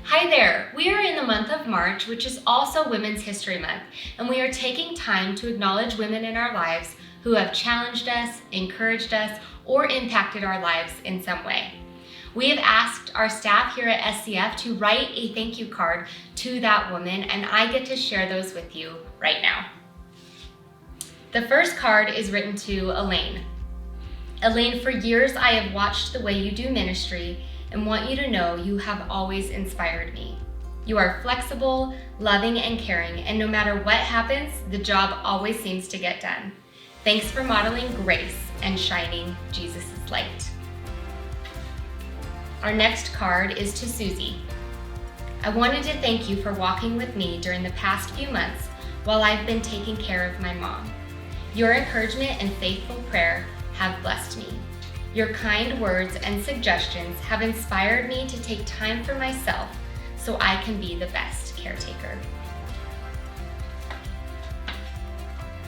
Hi there! We are in the month of March, which is also Women's History Month, and we are taking time to acknowledge women in our lives who have challenged us, encouraged us, or impacted our lives in some way. We have asked our staff here at SCF to write a thank you card to that woman, and I get to share those with you right now. The first card is written to Elaine. Elaine, for years I have watched the way you do ministry and want you to know you have always inspired me. You are flexible, loving, and caring, and no matter what happens, the job always seems to get done. Thanks for modeling grace and shining Jesus' light. Our next card is to Susie. I wanted to thank you for walking with me during the past few months while I've been taking care of my mom. Your encouragement and faithful prayer have blessed me. Your kind words and suggestions have inspired me to take time for myself so I can be the best caretaker.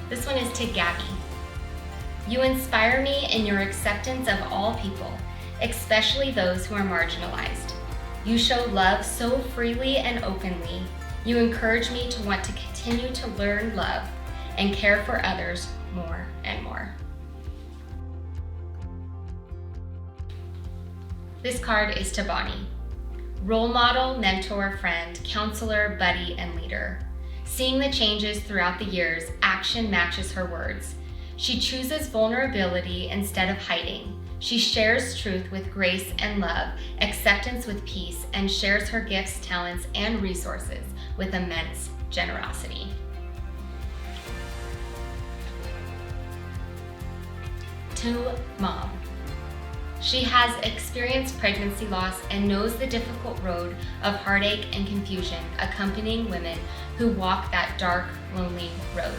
This one is to Gabby. You inspire me in your acceptance of all people, especially those who are marginalized. You show love so freely and openly. You encourage me to want to continue to learn love and care for others more and more. This card is to Bonnie. Role model, mentor, friend, counselor, buddy, and leader. Seeing the changes throughout the years, action matches her words. She chooses vulnerability instead of hiding. She shares truth with grace and love, acceptance with peace, and shares her gifts, talents, and resources with immense generosity. To Mom. She has experienced pregnancy loss and knows the difficult road of heartache and confusion accompanying women who walk that dark, lonely road.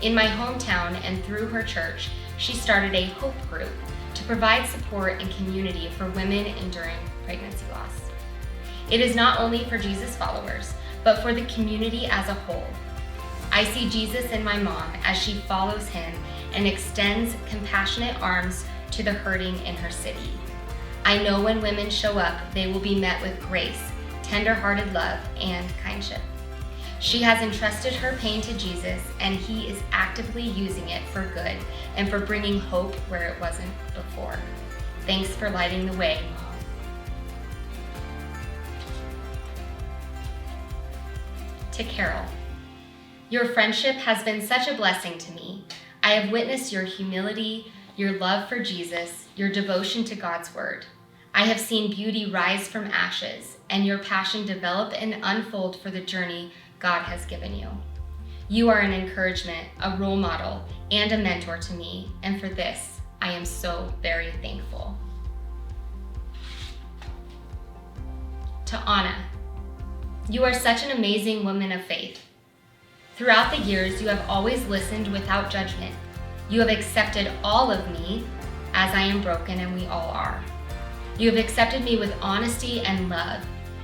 In my hometown and through her church, she started a Hope Group to provide support and community for women enduring pregnancy loss. It is not only for Jesus followers, but for the community as a whole. I see Jesus in my mom as she follows him and extends compassionate arms to the hurting in her city. I know when women show up, they will be met with grace, tender-hearted love, and kindship. She has entrusted her pain to Jesus, and he is actively using it for good and for bringing hope where it wasn't before. Thanks for lighting the way, Mom. To Carol. Your friendship has been such a blessing to me. I have witnessed your humility, your love for Jesus, your devotion to God's word. I have seen beauty rise from ashes and your passion develop and unfold for the journey God has given you. You are an encouragement, a role model, and a mentor to me, and for this, I am so very thankful. To Anna. You are such an amazing woman of faith. Throughout the years, you have always listened without judgment. You have accepted all of me as I am broken, and we all are. You have accepted me with honesty and love.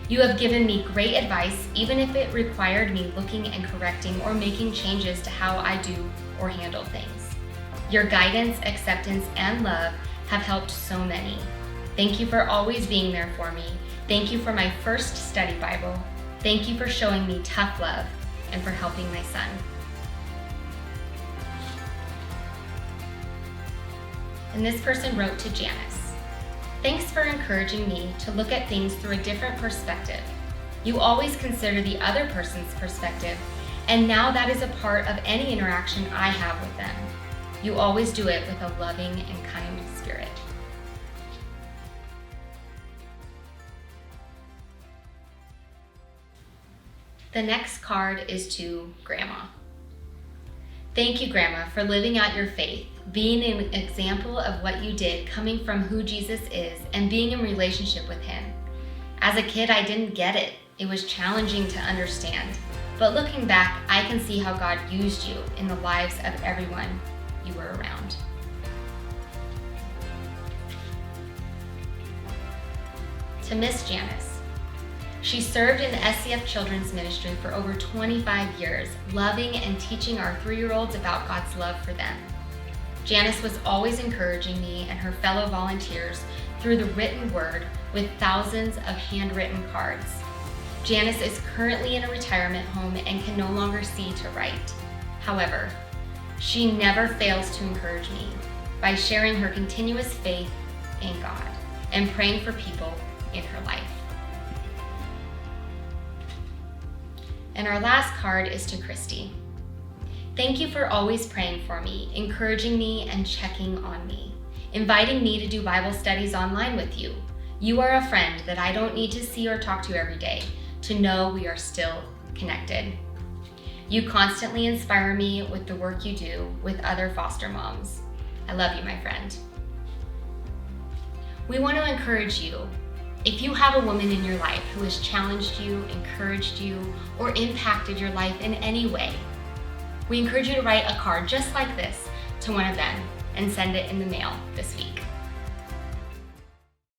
You have given me great advice, even if it required me looking and correcting or making changes to how I do or handle things. Your guidance, acceptance, and love have helped so many. Thank you for always being there for me. Thank you for my first study Bible. Thank you for showing me tough love and for helping my son. And this person wrote to Janice. Thanks for encouraging me to look at things through a different perspective. You always consider the other person's perspective, and now that is a part of any interaction I have with them. You always do it with a loving and kind spirit. The next card is to Grandma. Thank you, Grandma, for living out your faith, being an example of what you did, coming from who Jesus is, and being in relationship with him. As a kid, I didn't get it. It was challenging to understand. But looking back, I can see how God used you in the lives of everyone you were around. To Miss Janice. She served in the SCF Children's Ministry for over 25 years, loving and teaching our 3-year-olds about God's love for them. Janice was always encouraging me and her fellow volunteers through the written word with thousands of handwritten cards. Janice is currently in a retirement home and can no longer see to write. However, she never fails to encourage me by sharing her continuous faith in God and praying for people in her life. And our last card is to Christy. Thank you for always praying for me, encouraging me, and checking on me, inviting me to do Bible studies online with you. You are a friend that I don't need to see or talk to every day to know we are still connected. You constantly inspire me with the work you do with other foster moms. I love you, my friend. We want to encourage you. If you have a woman in your life who has challenged you, encouraged you, or impacted your life in any way, we encourage you to write a card just like this to one of them and send it in the mail this week.